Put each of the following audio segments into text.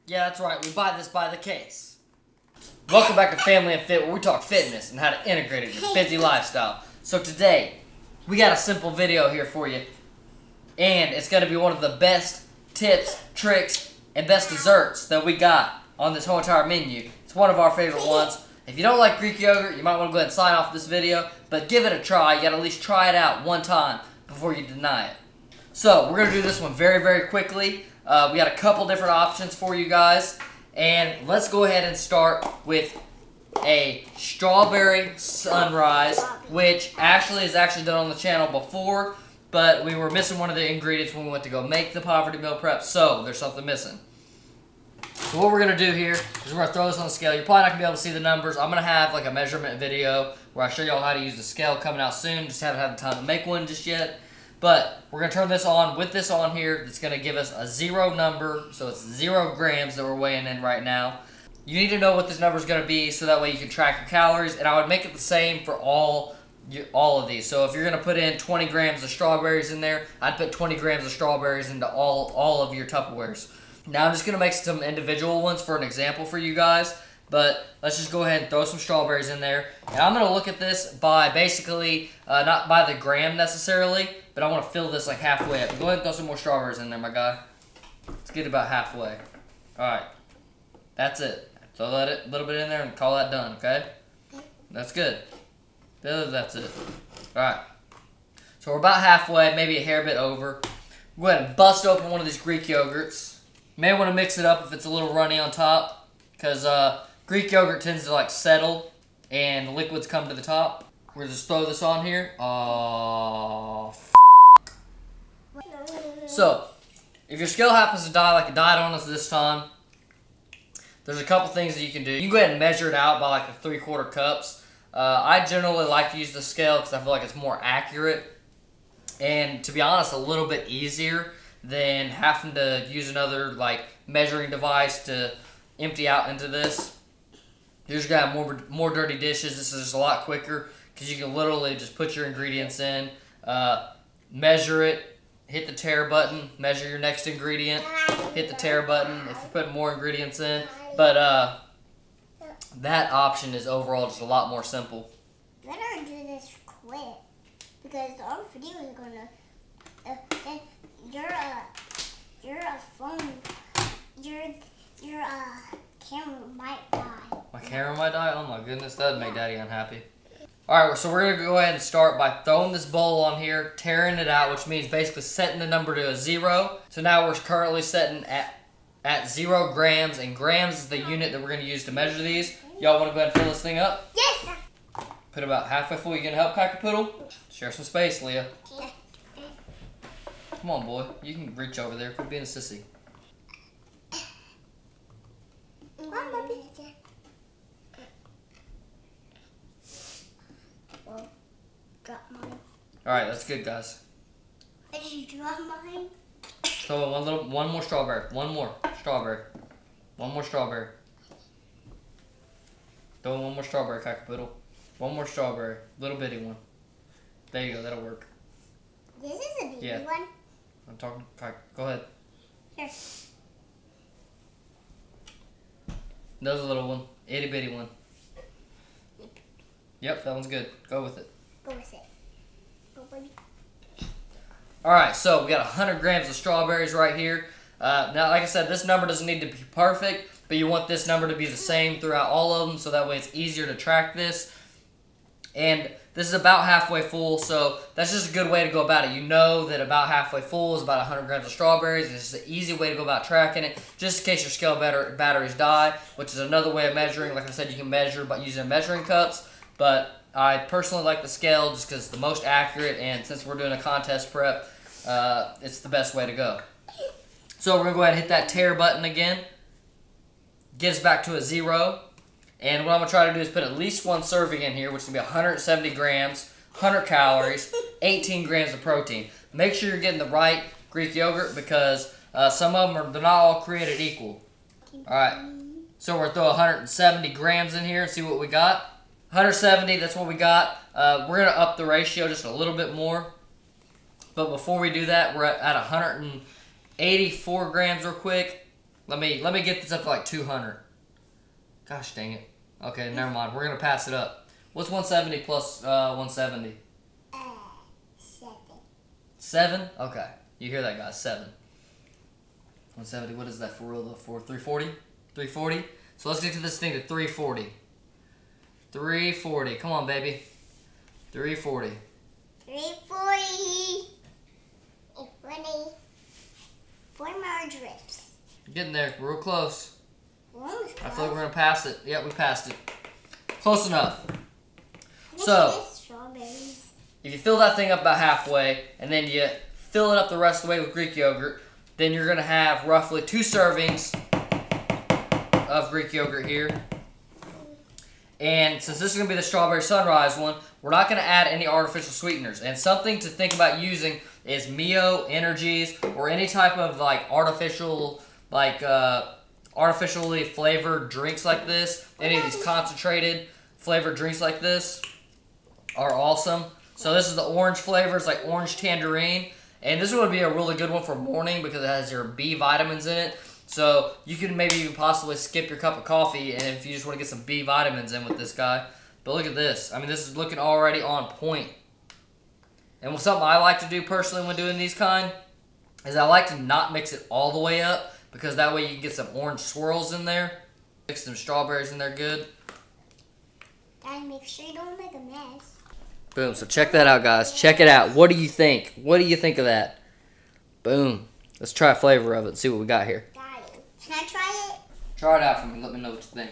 Yeah, that's right. We buy this by the case. Welcome back to Family and Fit, where we talk fitness and how to integrate it in your busy lifestyle. So today, we got a simple video here for you. And it's going to be one of the best tips, tricks, and best desserts that we got on this whole entire menu. It's one of our favorite ones. If you don't like Greek yogurt, you might want to go ahead and sign off this video. But give it a try. You got to at least try it out one time before you deny it. So, we're going to do this one very, very quickly. We got a couple different options for you guys. And let's go ahead and start with a strawberry sunrise, which is actually done on the channel before, but we were missing one of the ingredients when we went to go make the poverty meal prep, so there's something missing. So what we're going to do here is we're going to throw this on the scale. You're probably not going to be able to see the numbers. I'm going to have like a measurement video where I show y'all how to use the scale coming out soon. Just haven't had the time to make one just yet. But we're going to turn this on with this on here. It's going to give us a 0 number. So it's 0 grams that we're weighing in right now. You need to know what this number is going to be so that way you can track your calories. And I would make it the same for all of these. So if you're going to put in 20 grams of strawberries in there, I'd put 20 grams of strawberries into all of your Tupperwares. Now I'm just going to make some individual ones for an example for you guys. But let's just go ahead and throw some strawberries in there. And I'm going to look at this by basically, not by the gram necessarily, but I want to fill this like halfway up. Go ahead and throw some more strawberries in there, my guy. Let's get about halfway. Alright. That's it. Throw that little bit in there and call that done, okay? That's good. That's it. Alright. So we're about halfway, maybe a hair bit over. Go ahead and bust open one of these Greek yogurts. You may want to mix it up if it's a little runny on top, because Greek yogurt tends to like settle and the liquids come to the top. We're just throw this on here. So, if your scale happens to die like it died on us this time, there's a couple things that you can do. You can go ahead and measure it out by like the 3/4 cups. I generally like to use the scale because I feel like it's more accurate and, to be honest, a little bit easier than having to use another like measuring device to empty out into this. You're just gonna have more dirty dishes. This is just a lot quicker because you can literally just put your ingredients in, measure it, hit the tare button, measure your next ingredient, hit the tare button if you're putting more ingredients in. But that option is overall just a lot more simple. Better do this quick because our video is gonna. Your phone, your camera might die. My camera might die? Oh my goodness, that would make Daddy unhappy. Alright, so we're going to go ahead and start by throwing this bowl on here, tearing it out, which means basically setting the number to a 0. So now we're currently setting at 0 grams, and grams is the unit that we're going to use to measure these. Y'all want to go ahead and fill this thing up? Yes! Put about halfway full. You going to help, Cock-a-Poodle? Share some space, Leah. Yeah. Come on, boy. You can reach over there. Quit being a sissy. Drop mine. Alright, that's good, guys. Did you drop mine? Throw in one more strawberry. One more strawberry. One more strawberry. Throw in one more strawberry, Cock-a-Poodle. One more strawberry. Little bitty one. There you go. That'll work. This is a baby one. I'm talking. Go ahead. Here. There's a little one. Itty bitty one. Yep, that one's good. Go with it. Go with it. Go, baby. Alright, so we got 100 grams of strawberries right here. Now, like I said, this number doesn't need to be perfect, but you want this number to be the same throughout all of them, so that way it's easier to track this. And this is about halfway full, so that's just a good way to go about it. You know that about halfway full is about 100 grams of strawberries. It's just an easy way to go about tracking it, just in case your scale batteries die, which is another way of measuring. Like I said, you can measure by using measuring cups, but I personally like the scale just because it's the most accurate, and since we're doing a contest prep, it's the best way to go. So we're going to go ahead and hit that tare button again. Get us back to a 0. And what I'm going to try to do is put at least one serving in here, which is going to be 170 grams, 100 calories, 18 grams of protein. Make sure you're getting the right Greek yogurt because some of them they're not all created equal. Alright, so we're going to throw 170 grams in here and see what we got. 170, that's what we got. We're going to up the ratio just a little bit more. But before we do that, we're at 184 grams real quick. Let me get this up to like 200. Gosh dang it. Okay, never mind. We're gonna pass it up. What's 170 plus 170? 7. 7? Okay. You hear that, guys? 7. 170. What is that for real though? For 340? 340. So let's get to this thing to 340. 340. Come on, baby. 340. 340. 340. 4 more drips. Getting there. Real close. Almost close. I feel like we're going to pass it. Yep, we passed it. Close enough. Let's So, get strawberries. if you fill that thing up about halfway, and then you fill it up the rest of the way with Greek yogurt, then you're going to have roughly 2 servings of Greek yogurt here. And since this is going to be the strawberry sunrise one, we're not going to add any artificial sweeteners. And something to think about using is Mio Energies or any type of like artificial, like artificially flavored drinks like this. Any of these concentrated flavored drinks like this are awesome. So this is the orange flavor. It's like orange tangerine. And this would be a really good one for morning because it has your B vitamins in it. So you can maybe even possibly skip your cup of coffee and if you just want to get some B vitamins in with this guy. But look at this. I mean, this is looking already on point. And something I like to do personally when doing these kind is I like to not mix it all the way up because that way you can get some orange swirls in there. Mix some strawberries in there good. Gotta make sure you don't make a mess. Boom. So check that out, guys. Check it out. What do you think? What do you think of that? Boom. Let's try a flavor of it and see what we got here. Can I try it? Try it out for me. Let me know what you think.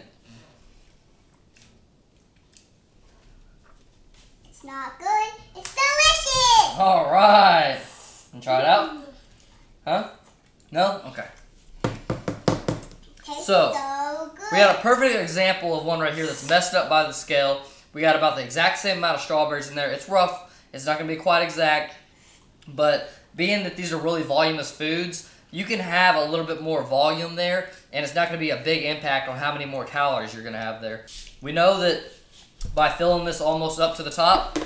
It's not good. It's delicious. All right. And try it out? Huh? No? Okay. Tastes So, good. we got a perfect example of one right here that's messed up by the scale. We got about the exact same amount of strawberries in there. It's rough. It's not going to be quite exact. But being that these are really voluminous foods, you can have a little bit more volume there, and it's not going to be a big impact on how many more calories you're going to have there. We know that by filling this almost up to the top,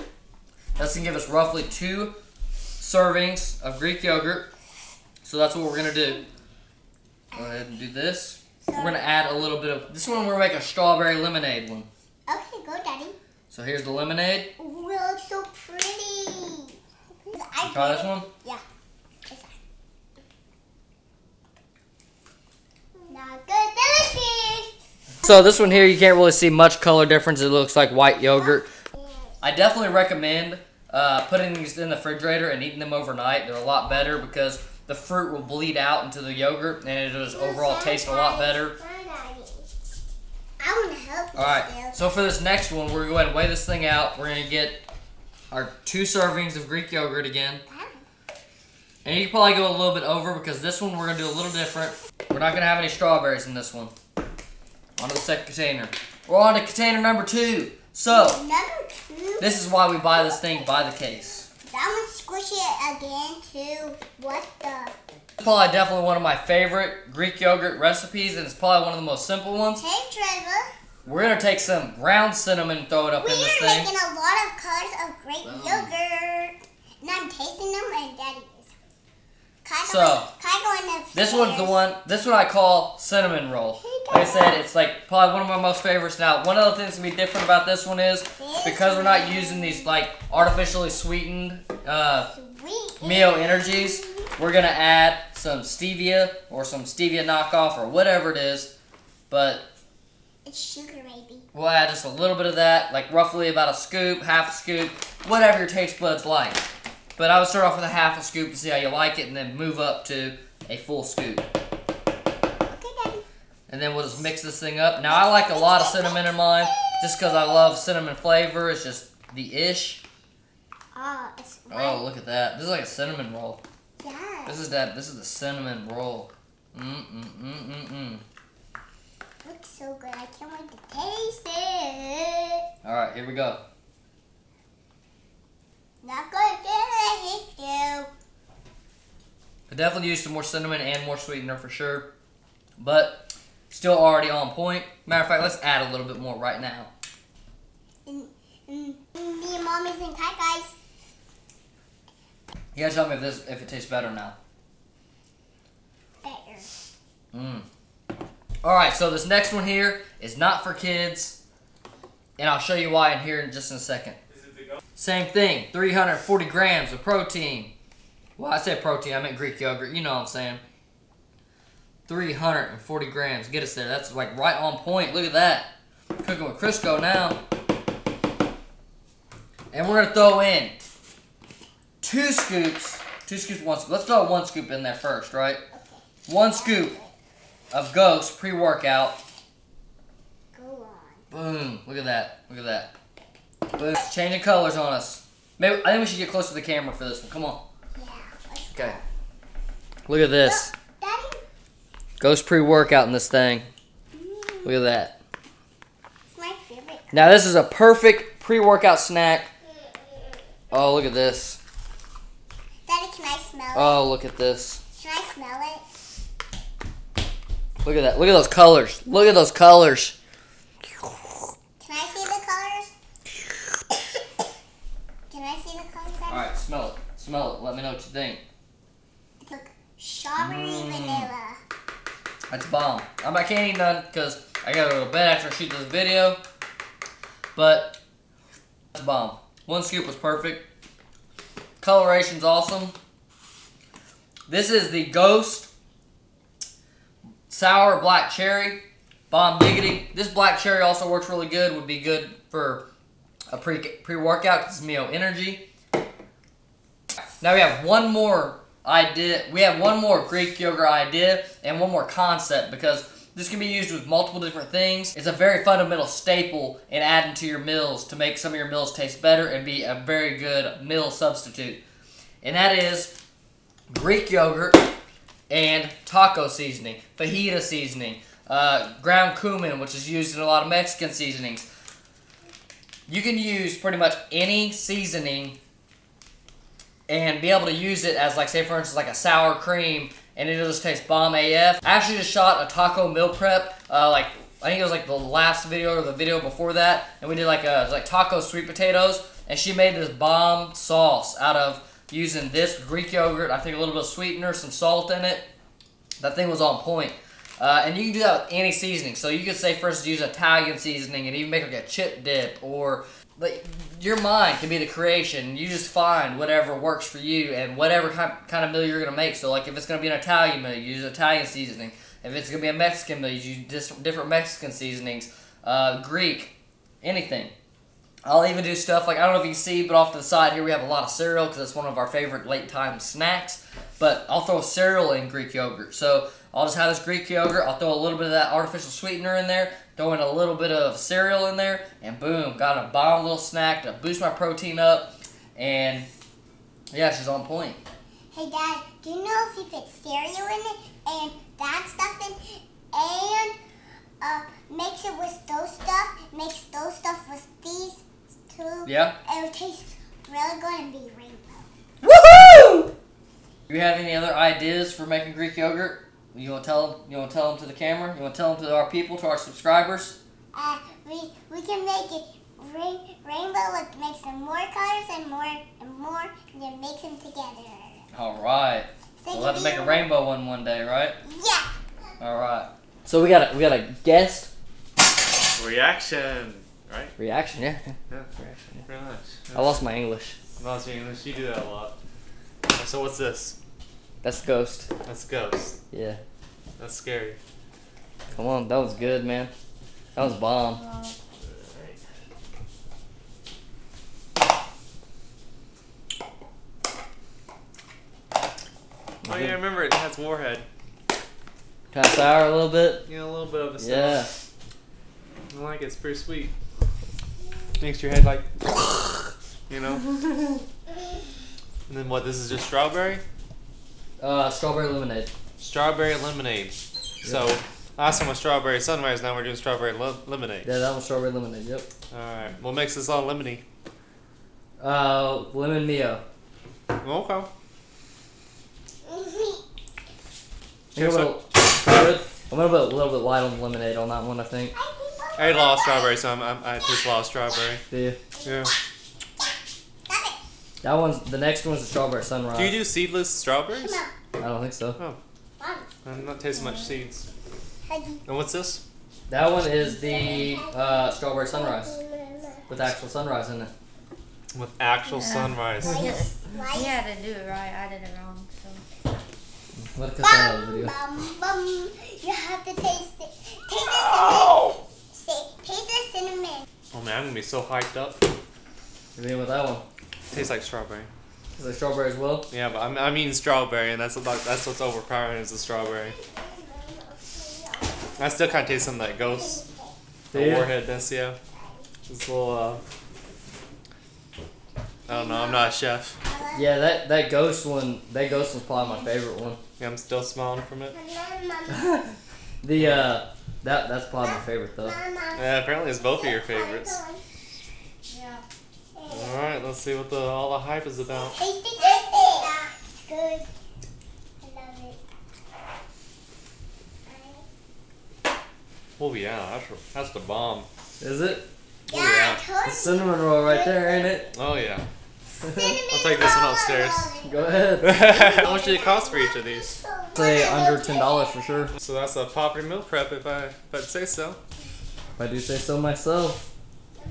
that's going to give us roughly 2 servings of Greek yogurt. So that's what we're going to do. Go ahead and do this. We're going to add a little bit of, this one we're going to make a strawberry lemonade one. Okay, go Daddy. So here's the lemonade. Ooh, it looks so pretty. Try this one? Yeah. Not good, delicious. So this one here, you can't really see much color difference. It looks like white yogurt. I definitely recommend putting these in the refrigerator and eating them overnight. They're a lot better because the fruit will bleed out into the yogurt and it'll just overall taste a lot better. I want to help you. Alright, so for this next one, we're going to go ahead and weigh this thing out. We're going to get our 2 servings of Greek yogurt again. And you can probably go a little bit over because this one we're going to do a little different. We're not going to have any strawberries in this one. On to the second container. We're on to container number 2. So, Number 2? this is why we buy this thing by the case. I'm going to squish it again too. What the? It's probably definitely one of my favorite Greek yogurt recipes, and it's probably one of the most simple ones. Hey, Trevor. We're going to take some ground cinnamon and throw it up in this We are thing. making a lot of colors of Greek yogurt. And I'm tasting them and Daddy is. This one's the one, this one I call cinnamon roll. Like I said, it's like probably one of my most favorites. Now, one of the things that's going to be different about this one is because we're not using these like artificially sweetened Mio Energies, we're going to add some stevia or some stevia knockoff or whatever it is. But it's sugar, baby. We'll add just a little bit of that, like roughly about a scoop, half a scoop, whatever your taste buds like. But I would start off with a half a scoop to see how you like it and then move up to a full scoop. Okay, Daddy. And then we'll just mix this thing up. Now, I like a lot of cinnamon in mine just because I love cinnamon flavor. It's just the ish. It's Oh, look at that. This is like a cinnamon roll. Yeah. This is the cinnamon roll. Looks so good. I can't wait to taste it. All right, here we go. Not good, delicious. I definitely used some more cinnamon and more sweetener for sure. But still already on point. Matter of fact, let's add a little bit more right now. Me and Mommy think hi, guys. You gotta tell me if it tastes better now. Better. Alright, so this next one here is not for kids. And I'll show you why in here in just in a second. Same thing, 340 grams of protein. Well, I said protein, I meant Greek yogurt. You know what I'm saying. 340 grams. Get us there. That's like right on point. Look at that. Cooking with Crisco now. And we're going to throw in 2 scoops. 2 scoops, 1 scoop. Let's throw 1 scoop in there first, right? 1 scoop of Ghost pre-workout. Go on. Boom. Look at that. Look at that. Boom. It's changing colors on us. Maybe I think we should get close to the camera for this one. Come on. Yeah. Okay. Look at this. Daddy. Ghost pre-workout in this thing. Look at that. It's my favorite. Now this is a perfect pre-workout snack. Oh, look at this. Daddy, can I smell it? Oh, look at this. Can I smell it? Look at that. Look at those colors. Look at those colors. Can I see the colors? Can I see the colors, Daddy? Alright, smell it. Smell it. Let me know what you think. Look, strawberry vanilla. That's bomb. I can't eat none because I gotta go to bed after I shoot this video. But that's bomb. 1 scoop was perfect. Coloration's awesome. This is the Ghost Sour Black Cherry. Bomb diggity. This black cherry also works really good. Would be good for a pre-workout because it's Mio Energy. Now we have one more idea. We have one more Greek yogurt idea and one more concept because this can be used with multiple different things. It's a very fundamental staple in adding to your meals to make some of your meals taste better and be a very good meal substitute. And that is Greek yogurt and taco seasoning, fajita seasoning, ground cumin, which is used in a lot of Mexican seasonings. You can use pretty much any seasoning and be able to use it as, like, say for instance, like a sour cream, and it'll just taste bomb AF. I actually just shot a taco meal prep, I think it was like the last video or the video before that, and we did like taco sweet potatoes, and she made this bomb sauce out of using this Greek yogurt, I think a little bit of sweetener, some salt in it. That thing was on point. And you can do that with any seasoning. So you could say first use Italian seasoning and even make like a chip dip, or your mind can be the creation. You just find whatever works for you and whatever kind of meal you're going to make. So like if it's going to be an Italian meal, you use Italian seasoning. If it's going to be a Mexican meal, you use different Mexican seasonings. Greek, anything. I'll even do stuff like, I don't know if you can see, but off to the side here we have a lot of cereal because it's one of our favorite late time snacks. But I'll throw cereal in Greek yogurt. So I'll just have this Greek yogurt, I'll throw a little bit of that artificial sweetener in there, throw in a little bit of cereal in there, and boom, got a bomb little snack to boost my protein up. And yeah, she's on point. Hey Dad, do you know if you put cereal in it and that stuff in and mix it with those stuff, mix those stuff with these two, yeah, it will taste really good and be rainbow. Woohoo! Do you have any other ideas for making Greek yogurt? You want to tell them? You want to tell them to the camera? You want to tell them to our people, to our subscribers? We can make it rainbow, like make some more colors and more, and then mix them together. All right. We'll have to make a rainbow one day, right? Yeah. All right. So we got a guest reaction, right? reaction, yeah. Yeah, Reaction, yeah. very nice. I lost my English. Lost your English. You do that a lot. So what's this? That's Ghost. That's Ghost. Yeah. That's scary. Come on, that was good, man. That was bomb. Oh yeah, remember it has warhead. Kind of sour a little bit. Yeah, a little bit of the Yeah. stuff. I like it. It's pretty sweet. Makes your head like, you know. And then what? This is just strawberry. Strawberry lemonade. Strawberry lemonade. So last time was strawberry sunrise. Now we're doing strawberry lemonade. Yeah, that was strawberry lemonade. Yep. All right. What makes this all lemony? Lemon Mio. Okay. Good. I'm gonna put a little bit light on the lemonade on that one, I think. I ate a lot of strawberry, so I taste a lot of strawberry. Yeah. Yeah. The next one's the strawberry sunrise. Do you do seedless strawberries? I don't think so. Oh. I'm not tasting much seeds. And what's this? That one is the strawberry sunrise with actual sunrise in it. With actual sunrise. Why? He had to do it right. I did it wrong. So. Let's cut that out of the video. You have to taste it. Taste the cinnamon. Taste the cinnamon. Oh man, I'm gonna be so hyped up. What do you with that one? Tastes like strawberry. Is it strawberry as well? Yeah, but I'm eating strawberry, and that's what's overpowering is the strawberry. I still kind of taste some of that ghost. The Yeah. warheadness, yeah. This little, I don't know, I'm not a chef. Yeah, that ghost one. That ghost one's probably my favorite one. Yeah, I'm still smiling from it. That's probably my favorite though. Yeah, apparently it's both of your favorites. Yeah. Alright, let's see what all the hype is about. Taste it. It's good. I love it. Oh yeah, that's the bomb. Is it? Yeah, yeah. I told The cinnamon roll right there, ain't it? Oh yeah. you. I'll take this one upstairs. Go ahead. How much did it cost for each of these? Say under $10 for sure. So that's a poverty meal prep if I'd say so. If I do say so myself.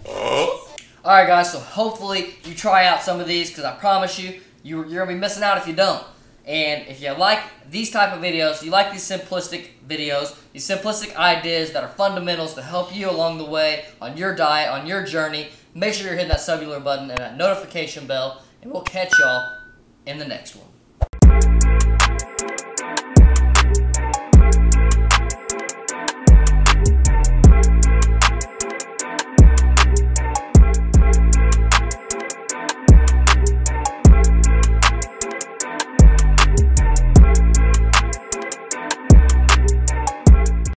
Oh. Alright guys, so hopefully you try out some of these because I promise you, you're going to be missing out if you don't. And if you like these type of videos, you like these simplistic videos, these simplistic ideas that are fundamentals to help you along the way on your diet, on your journey, make sure you're hitting that cellular button and that notification bell, and we'll catch y'all in the next one.